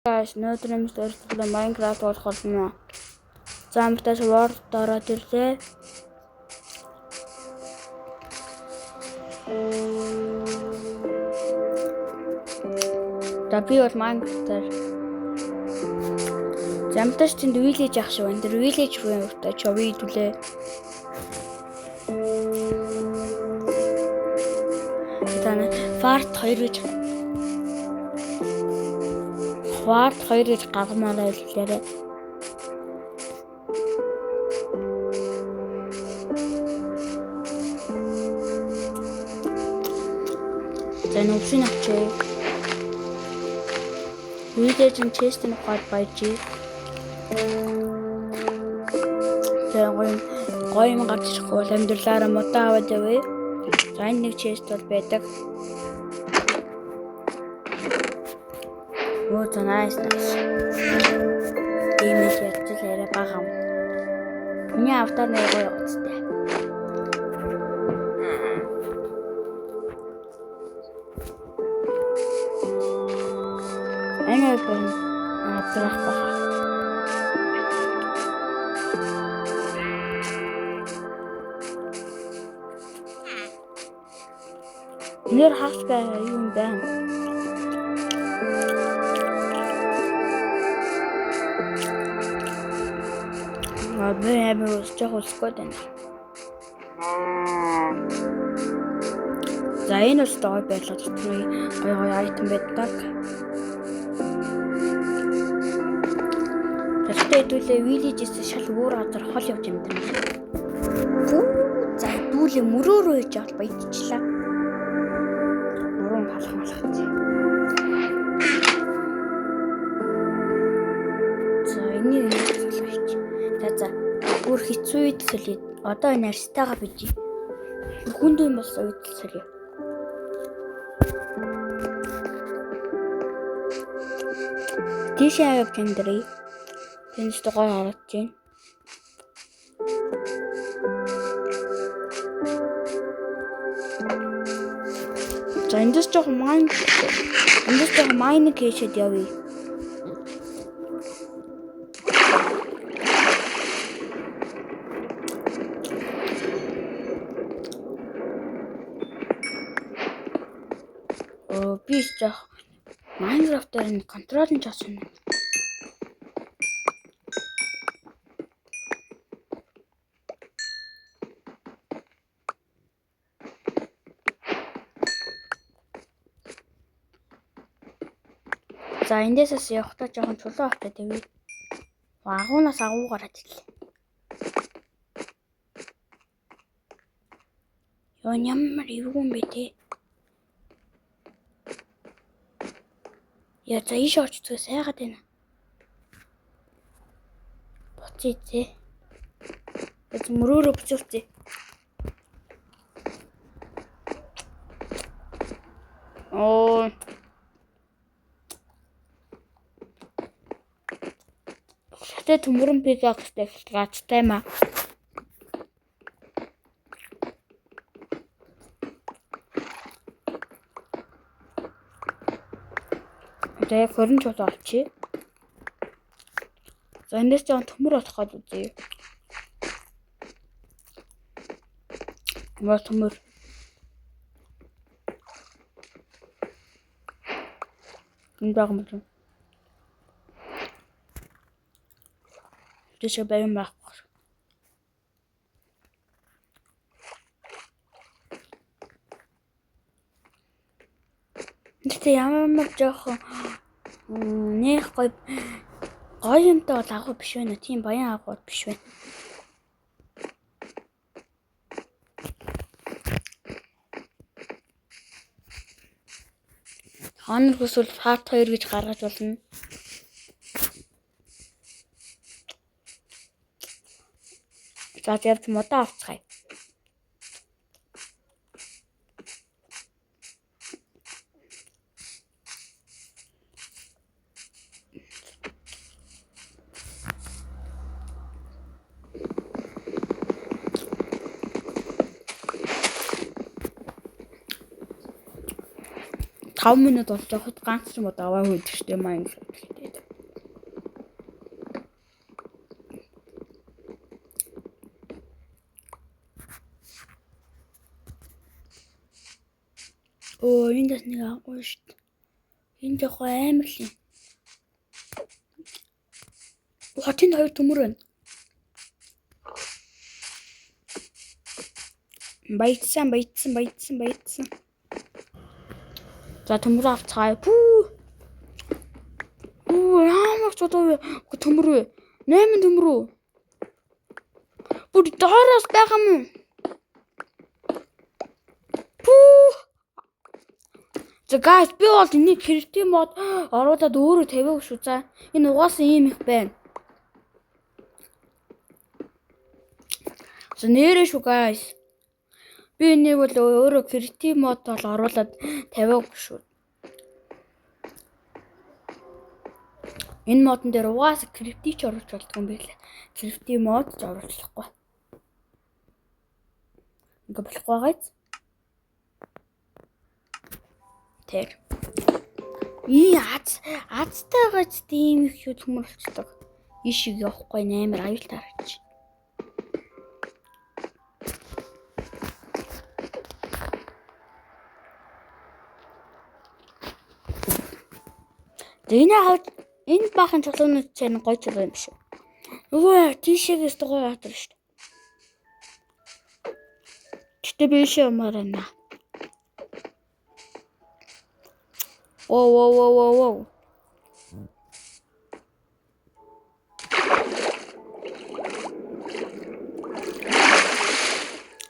Guys, өнөөдөр мэдээлэл Minecraft болох болно. Замтас Word ороод ирлээ. Би бол Minecraft-аар замтас тэнд village ах шүү. Энд village руу явтаа чови идүүлээ. Тана Fart 2 гэж Fart 2 гэж гаргамаараа хэллээрээ. Тэн өвчин авчээ. Village-ийн chest-ийн хад байжээ. Тэн гоё гарч ирэхгүй бол амьдралаараа мутаа аваад явъя. За энэ нэг chest бол байдаг. Oh, so nice. Имэж ярьчлаарай бага. Миний автар нэг гоё уцтай. Энийг автрах бага. Нэр хасгаа юм байна. Би усчих усгүй дээ. За энэ бол гоё байлаа. Гоё айтем байдаг. Тэртээ хэдүүлээ village-с шал өөр газар хол явж юм даа. За хэдүүлээ мөрөөрөө иж авал баяжчлаа. Мөрөн халах. За энийг за бүр хэцүү үед солиод одоо энэ арстайгаа бижи. Хүнд юм болсон үед солио. Тийшээ авах гэндрий. Тэнцтэй гоё харагдаж байна. За эндээс жоох майн хийшэд явъя. Би жоох Minecraft-аар нь контрол нь часан. За эндээсээс явахдаа жоохон чулуу авчаа тэгвэл агуунаас агуу гараад ирлээ. Ёо ямар ивгүн бэ те. Я за ийш очтгоо сайгаад байна. Буцъя те. Бид мөрөөрөө буцуулцъя. Оо. Тэ төмөрөн пикакстэй гацтай маа. Тэгээ хорин чулуу авчи. За эндээс жоон төмөр болох гээд үзье. Төмөр. Энэ баг юм. Тэшээ баян байхгүй. Тэ ямар жоохон нэх гоё юмтай бол агуу биш байна. Тийм баян агуу биш байна. Хонор хүсвэл Fart 2 гэж гаргаж болно. За тэгээд модоо авцгаая. How minutes болж авахд ганц ч юм уу даваа хүйдчихтэй Minecraft гэдэг. Оо, энэ дэс нэг агуу шүү дээ. Энэ яг амар л юм. Хотын хоёр төмөр байна. Баяцсан. За төмөр авцгаая. Ямар ч одоо төмөр вэ? 8 төмөр үү? Бүр доороос байгаа юм. За guys, би бол энийг creative mode оруулаад өөрөө тавиаг шүү. За энэ угаасаа ийм их байна. За нэрээ шүү guys. Би энийг бол өөрөө creative mode бол оруулаад тавиаг шүү. Энэ модон дээр угаасаа creative ч оруулж болдгоо юм билээ. Creative mode ч оруулахгүй. Ингээ болохгүй гайз. Тэр. Азтай гайз тийм их юу төмөрлцдөг. Ишиг явахгүй амар аюул таарч. Энэ баахан чулуунууд чинь гоё чулуу юм шүү. Өвөө тийшээс гоё хатар шүү. Гэтэ би шимээр байна. Оо.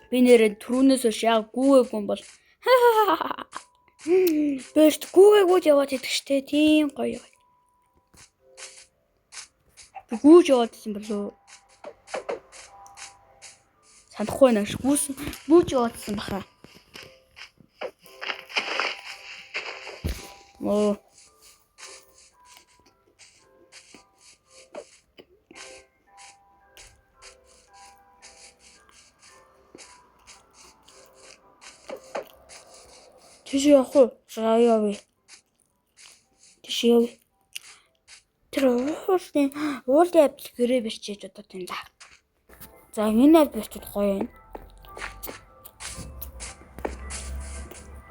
Би нэрээ түрүүнээс яг гүүгээгүй юм бол. Бэрт гүүгээгүүд яваад идэх штэ тийм гоё. Би гүүж яваад юм болов. Санахгүй нааш гүүж яваадсан баха. Оо. Тийш явах уу? За явъя. Тийш явъя. Тэр уулын апп гэрээ бэрчээж одоо тийм да. За энэ апп бэрчээд гоё юм.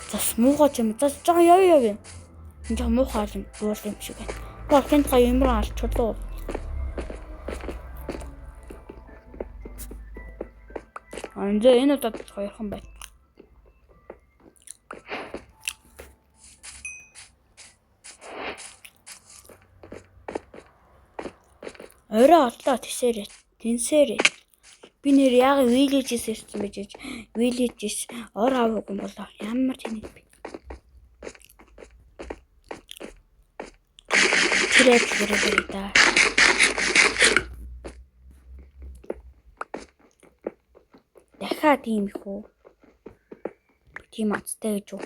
За муухай юм. За жоо явъя. Энэ жоо муухай юм. Дуул юм шиг байна. Болтын гоё юм аа чулуу. Энэ удаад хоёрхан байна. Орой оллоо тэнсээрээ. Би нэр яг Villages ирсэн байж Villages ор аваагүй болоо. Ямар тэнэг би. Тэр да. Дахиад тийм их үү? Тийм азтай гэж үү?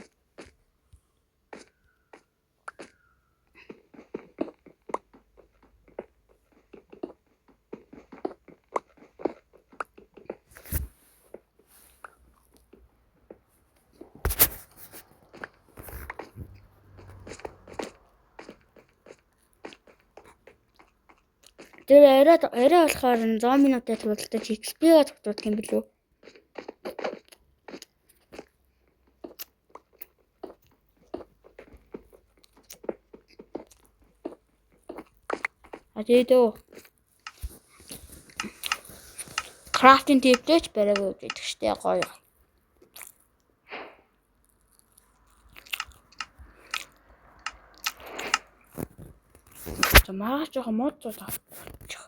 Тэр арай болохоор зомбинуудтай тулдаж XP-га тогтуулдаг юм билүү? Адидөө. Крафтинг типтэйч бараг өгдөг штэ гоё. Маш жоохон мод авчих.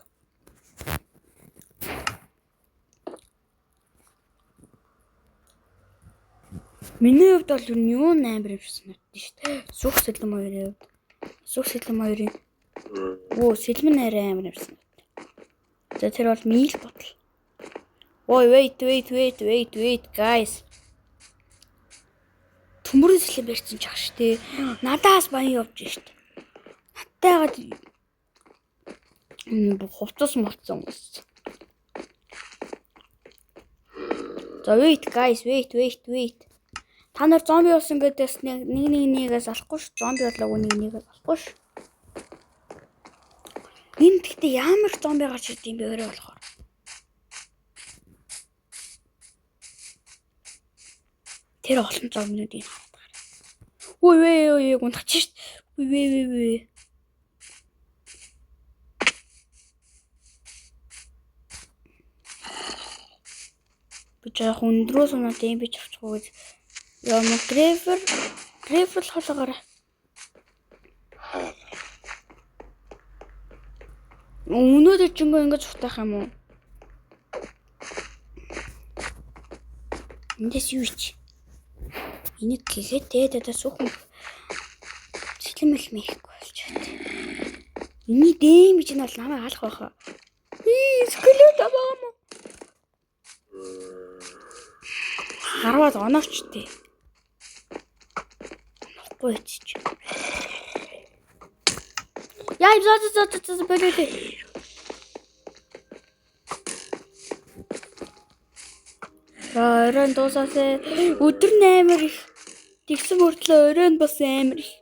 Миний хувьд бол юу амар юмшсан надад шүү дээ. Сүх сэлэм хоёрын хувьд. Сүх сэлэм хоёрын. Оо, сэлэм арай амар юмшсан. За тэр бол мил бодол. Ой, wait guys. Төмөрийн сэлэм барьсан ч ах штэ. Надаас баян явж штэ. Надтайгаад хувцас моцсон гэсэн. За wait guys, wait. Та нар зомби болсон гэдээс нэгээс алахгүй ш. Зомби болоогүй нэгээс алахгүй ш. Энд гэхдээ ямар зомби гарч ирд юм бэ өөрөө болохоор. Тэр олон зомбинуудыг хараад. Ой, гунтагч шít. Ой. Би жаа өндрөө санаад юм бич авчихгүй гэж. Яа ма грефер л хоолоогоорой. Өнөөдөр ч ингэж утаах юм уу? Эндээс юу ич? Энийг гэгээд тэгээд суухан сэлмэл мэйхгүй болж байна. Эний дэмэж нь бол намайг алах байхаа. Скелет аваа юм уу? Харваад оноорч тээ. Нохгүй ч. Яа за болоо. Оройн дуусаасаа өдөр 8 их тэгсэн мөртлөө оройн бас амар их.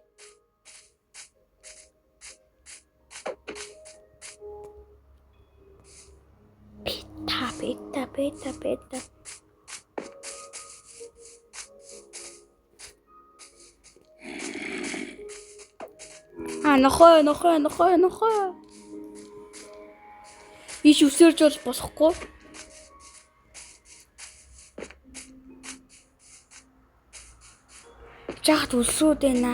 Бета. Нохой. Иш үсэрж бол босохгүй. Жахт үлсрүүд байна.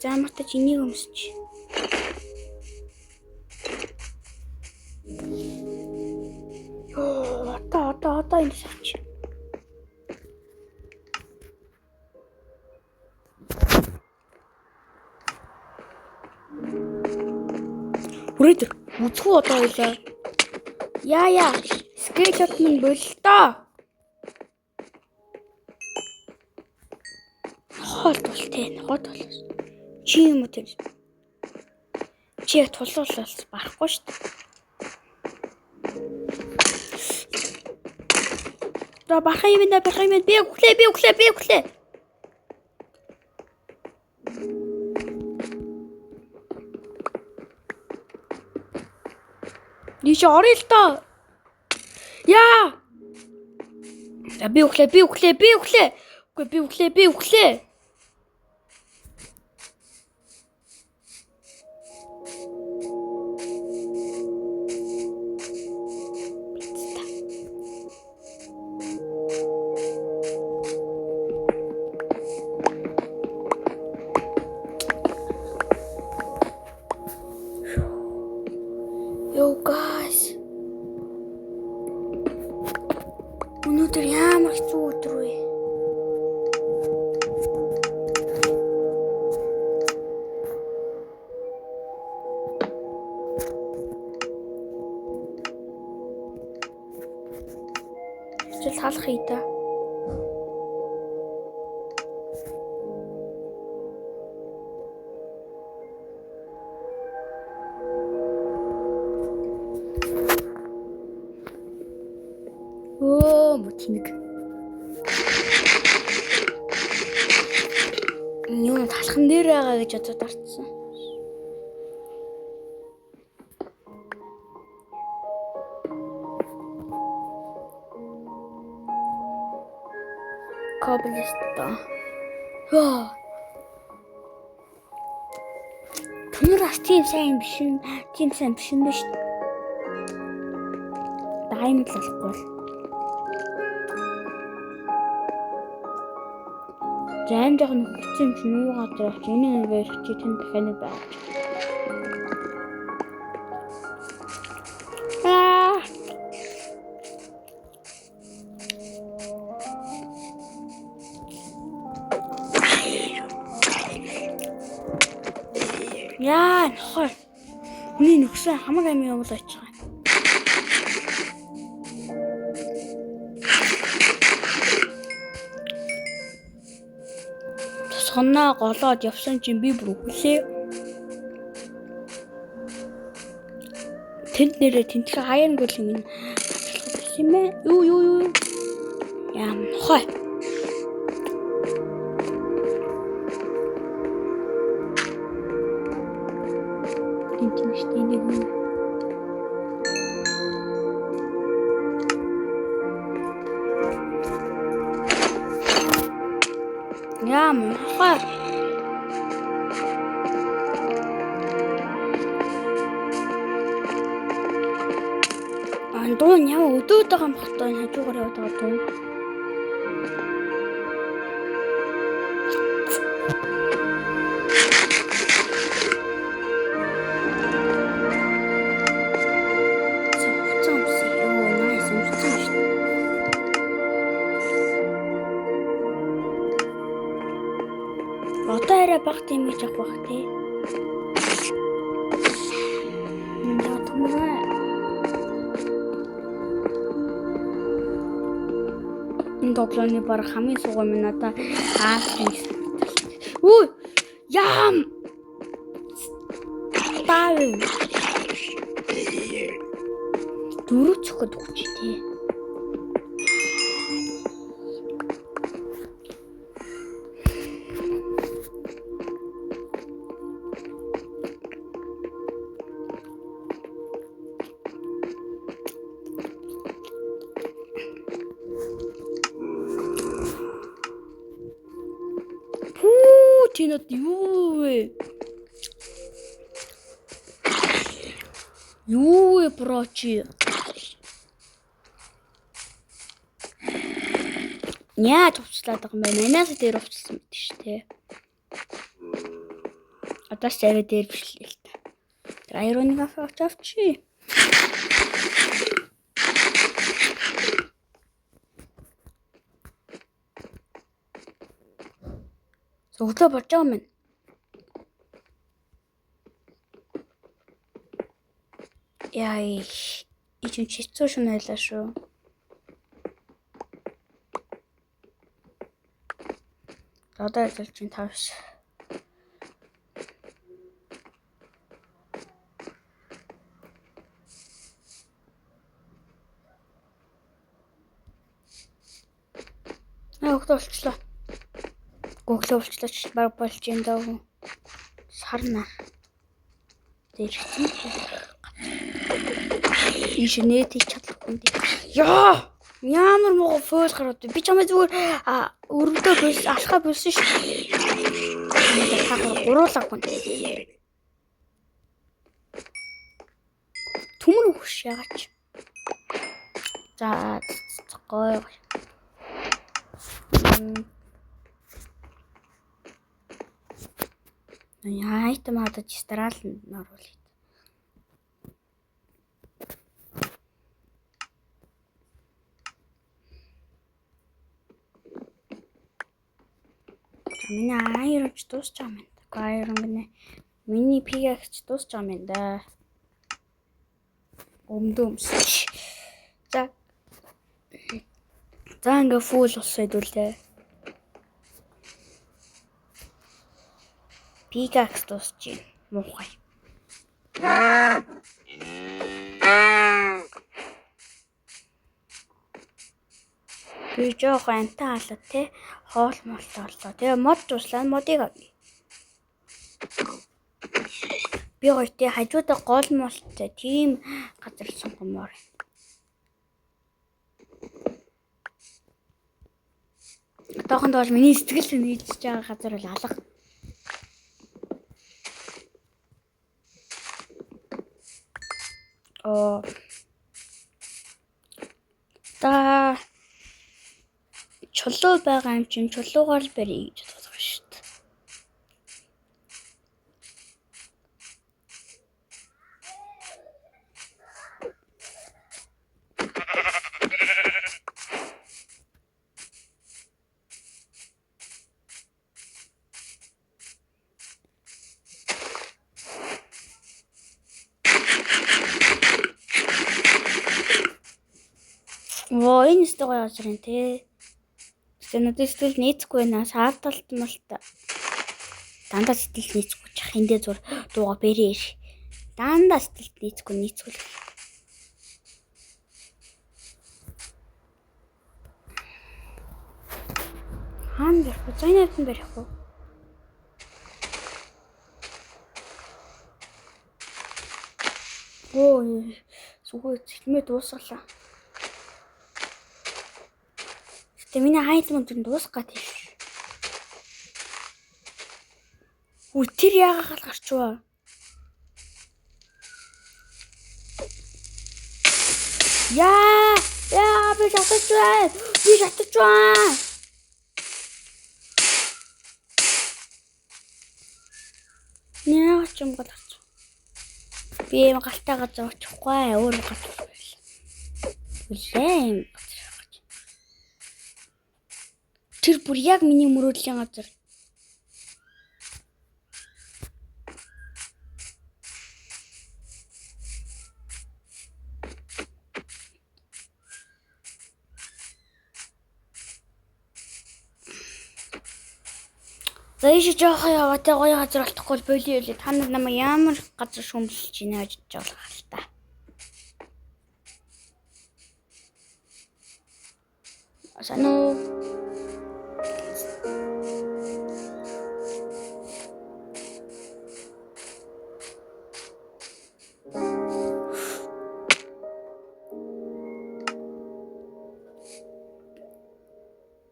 Замартаж энийг өмсч. Одоо энэ савч. Үрээд үзгүй одоо ойлоо. Яа. Скелет минь боллоо. Хоолт бол. Чи юм уу тэр? Чи тулуулал барахгүй шүү дээ. Да барах юм би өглөө. Иш орё л доо. Яа. Би өглөө. Үгүй би өглөө. Yo guys. Өнөөдөр ямар хэцүү өдөр вэ? Чил халах ийдэ. Тинэг. Юу талхан дээр байгаа гэж бодоод арцсан. Cobblestone. Яа. Түнрас тийм сайн биш юм биш. Diamond л болохгүй. Займ жоохон хүчтэй юм чинь юу гадар авч энийг ингээд чи тэнд дахиад байж. Яа, нохой. Хүний нөхсөн хамаг амин явуул очих. Сонноо голоод явсан чинь би бүр өглөө. Тэнд нэрээ тентхээ хаянгуул юм юм бэ? Юу. Яам хой. Тэнтэнштэй нэг юм. Яа мохоо. Андуун яа өдөөд байгаа юм бохтой хажуугаар яваад байгаа дуу. Одоо арай баг тийм гэж авах бах тий. Яа томроо. Энэ тоглооны баг хамгийн сугай минь надаа аасан. Үу! Яам! Тав. Дөрөв цоход өгч тий. Чинот юу вэ? Юу вэ прочи? Яа товчлаад байгаа юм бэ? Манаас дээр увчсан мэт шүү дээ. Одоо ч арай дээр бишлээ л та. Тэр айроныг авчи. Өглөө болж байгаа юм. Яа, ичэн чицүү шунайлаа шүү. Одоо ажиллаж чинь тавш. Өглөө болчлоо. Өглөө болчлооч баг болж юм даа. Сарна. Дэрчэн. Ишнэт чадахгүй. Яа! Ямар муу фойл гараад би чамаа зүгээр өрөвдөө бос алхаа болсон шүү. Гуруулаагүй. Түмэн өгш яагач. За гой. Яа айтам хадаж страал оруулъя. Миний айронч дуусч байгаа юм. Айрон гинэ. Миний пигакч дуусч байгаа юм да. Өмдөмс. За. За ингээ фул болсоо хэдүүлээ. Пигакч дуусч юм. Муухай. Би жоох антаа халаа те хоол молтой боллоо. Тэгээ мод туслаа модыг авъя. Би хоёр те хажуудаа гол молтой тийм газар сонгомоор. Одоохонд бол миний сэтгэл нийцэж байгаа газар бол алга. Та чулуу байгаа юм чинь чулуугаар л барья гэж бодож байгаа шүү дээ. Энэ сте гоё ажрын те. Надад сэтгэл нийцэхгүй байна. Сааталт малта. Дандаа сэтгэл нийцэхгүй чах эндээ зур дууга бэрээр. Дандаа сэтгэл нийцэхгүй. Хаан барих уу? Зайнаад нь барих уу? Сүгөө цэлмээ дуусгалаа. Тэ миний хайтмын дүн дуусгаад тийш. Үу тэр яагаад гарчваа? Яа би шатчихваа. Яа ч юм гарч. Би юм галтаа газар очихгүй өөр газар байл. Үлээн. Тэр бүр яг миний мөрөөдлийн газар. За ийш жоох яваа тэ гоё газар олдохгүй болио үлээ. Та нар намайг ямар газар шөмбөлж ийнэ гэж болох л та. Асано.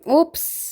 Упс.